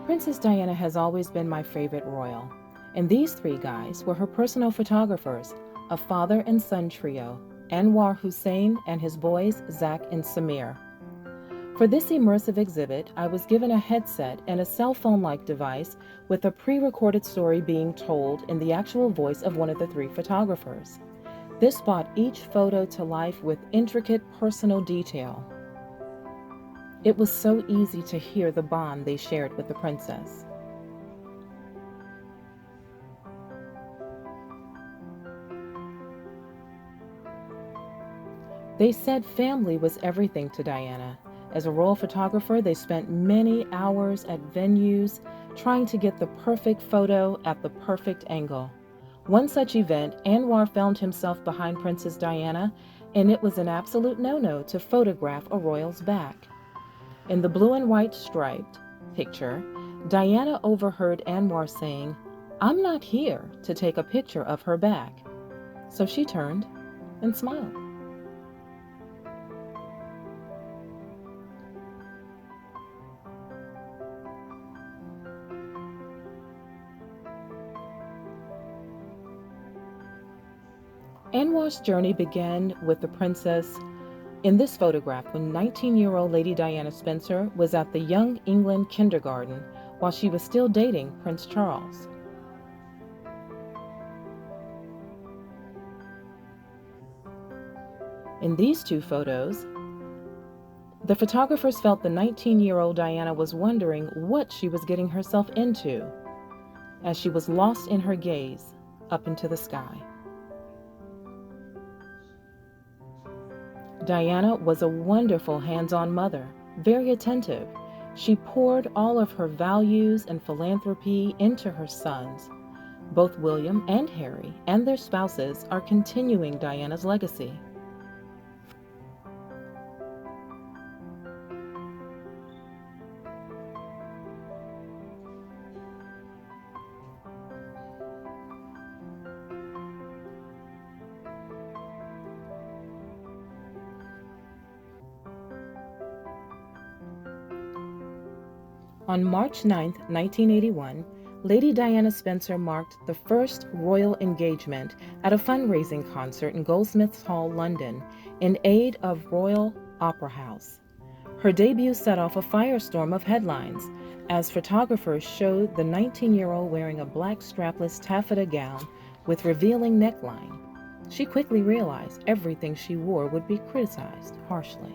Princess Diana has always been my favorite royal, and these three guys were her personal photographers, a father and son trio, Anwar Hussein and his boys Zach and Samir. For this immersive exhibit, I was given a headset and a cell phone-like device with a pre-recorded story being told in the actual voice of one of the three photographers. This brought each photo to life with intricate personal detail. It was so easy to hear the bond they shared with the princess. They said family was everything to Diana. As a royal photographer, they spent many hours at venues trying to get the perfect photo at the perfect angle. One such event, Anwar found himself behind Princess Diana, and it was an absolute no-no to photograph a royal's back. In the blue and white striped picture, Diana overheard Anwar saying, "I'm not here to take a picture of her back." So she turned and smiled. Anwar's journey began with the princess in this photograph when 19-year-old Lady Diana Spencer was at the Young England kindergarten while she was still dating Prince Charles. In these two photos, the photographers felt the 19-year-old Diana was wondering what she was getting herself into as she was lost in her gaze up into the sky. Diana was a wonderful hands-on mother, very attentive. She poured all of her values and philanthropy into her sons. Both William and Harry and their spouses are continuing Diana's legacy. On March 9, 1981, Lady Diana Spencer marked the first royal engagement at a fundraising concert in Goldsmiths Hall, London, in aid of Royal Opera House. Her debut set off a firestorm of headlines as photographers showed the 19-year-old wearing a black strapless taffeta gown with revealing neckline. She quickly realized everything she wore would be criticized harshly.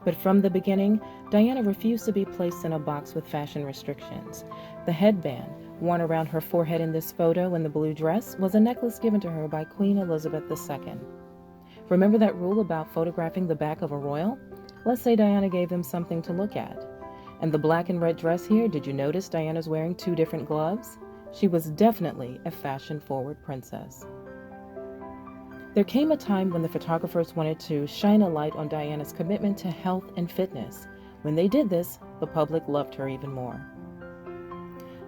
But from the beginning, Diana refused to be placed in a box with fashion restrictions. The headband, worn around her forehead in this photo in the blue dress, was a necklace given to her by Queen Elizabeth II. Remember that rule about photographing the back of a royal? Let's say Diana gave them something to look at. And the black and red dress here, did you notice Diana's wearing two different gloves? She was definitely a fashion-forward princess. There came a time when the photographers wanted to shine a light on Diana's commitment to health and fitness. When they did this, the public loved her even more.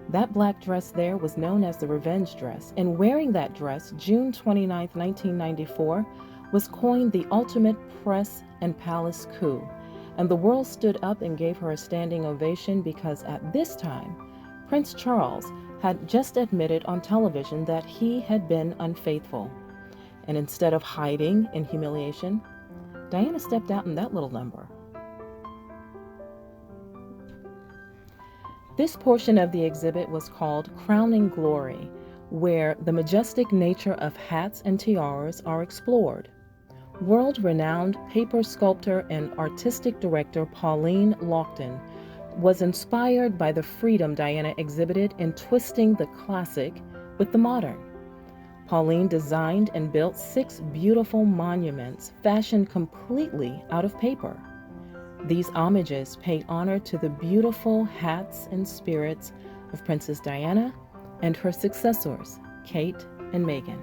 That black dress there was known as the revenge dress, and wearing that dress, June 29, 1994, was coined the ultimate press and palace coup, and the world stood up and gave her a standing ovation because at this time, Prince Charles had just admitted on television that he had been unfaithful. And instead of hiding in humiliation, Diana stepped out in that little number. This portion of the exhibit was called Crowning Glory, where the majestic nature of hats and tiaras are explored. World-renowned paper sculptor and artistic director Pauline Lockton was inspired by the freedom Diana exhibited in twisting the classic with the modern. Pauline designed and built 6 beautiful monuments fashioned completely out of paper. These homages pay honor to the beautiful hats and spirits of Princess Diana and her successors, Kate and Meghan.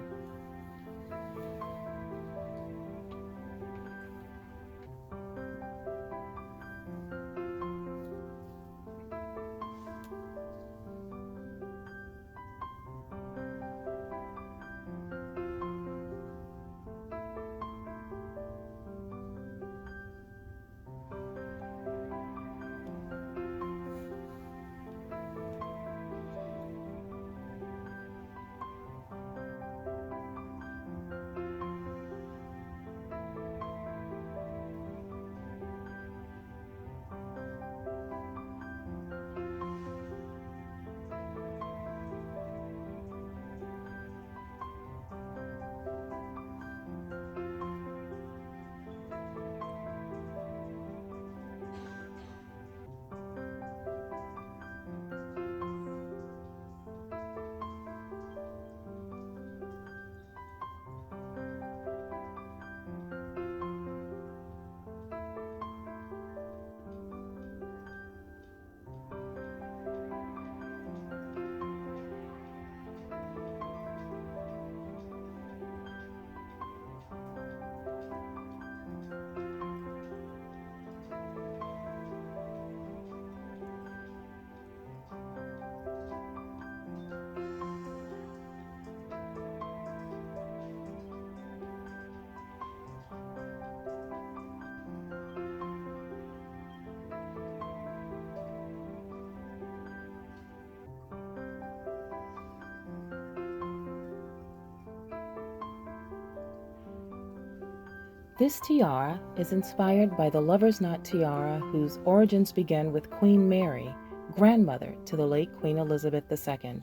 This tiara is inspired by the lover's knot tiara whose origins begin with Queen Mary, grandmother to the late Queen Elizabeth II.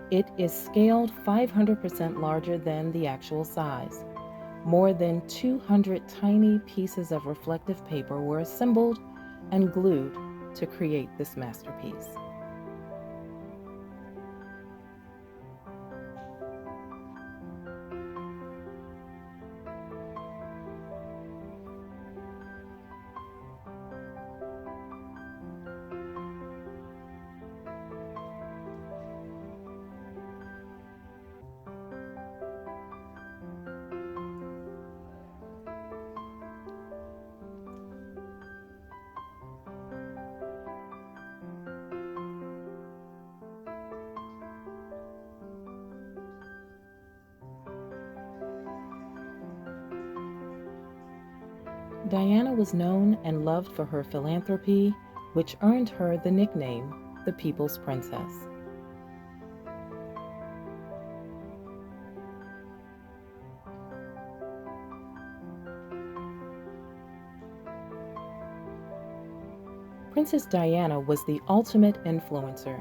It is scaled 500% larger than the actual size. More than 200 tiny pieces of reflective paper were assembled and glued to create this masterpiece. Diana was known and loved for her philanthropy, which earned her the nickname the People's Princess. Princess Diana was the ultimate influencer,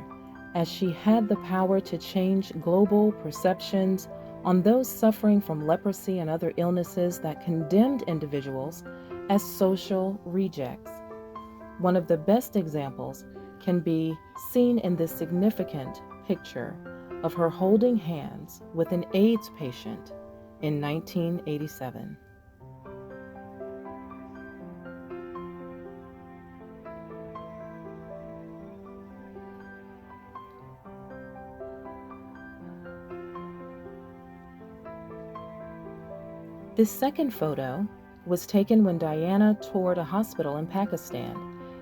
as she had the power to change global perceptions on those suffering from leprosy and other illnesses that condemned individuals as social rejects. One of the best examples can be seen in this significant picture of her holding hands with an AIDS patient in 1987. This second photo was taken when Diana toured a hospital in Pakistan,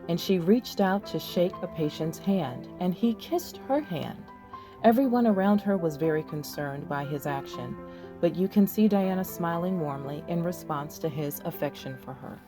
and she reached out to shake a patient's hand, and he kissed her hand. Everyone around her was very concerned by his action, but you can see Diana smiling warmly in response to his affection for her.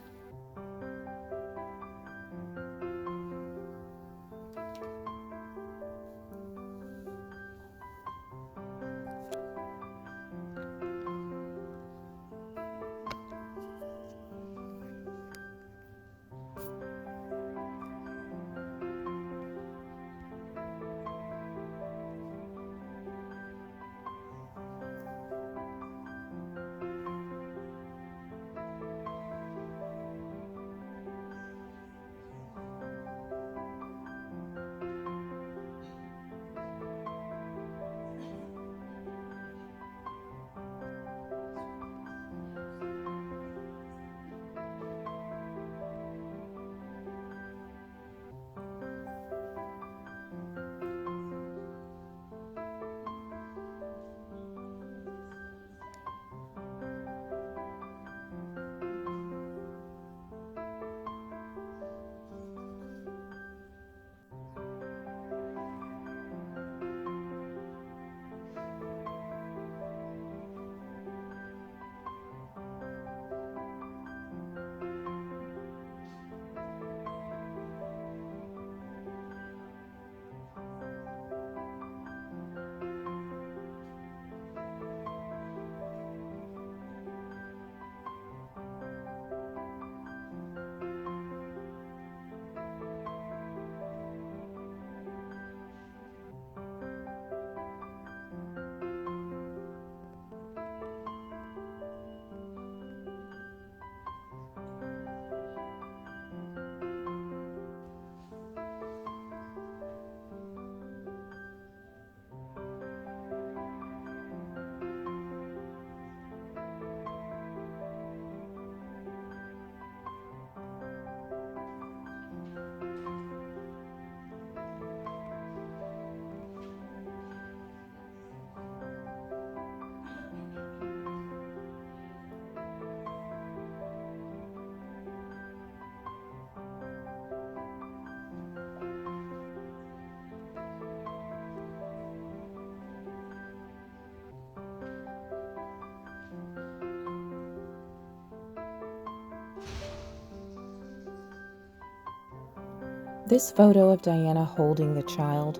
This photo of Diana holding the child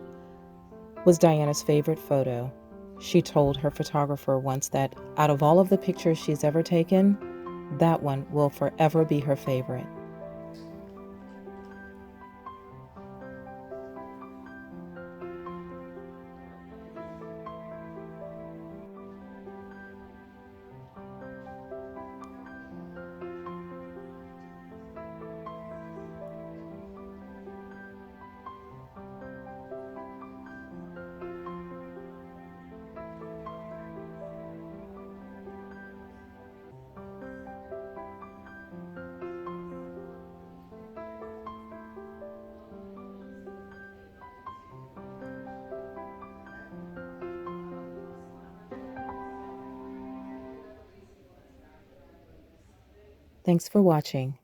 was Diana's favorite photo. She told her photographer once that out of all of the pictures she's ever taken, That one will forever be her favorite. Thanks for watching.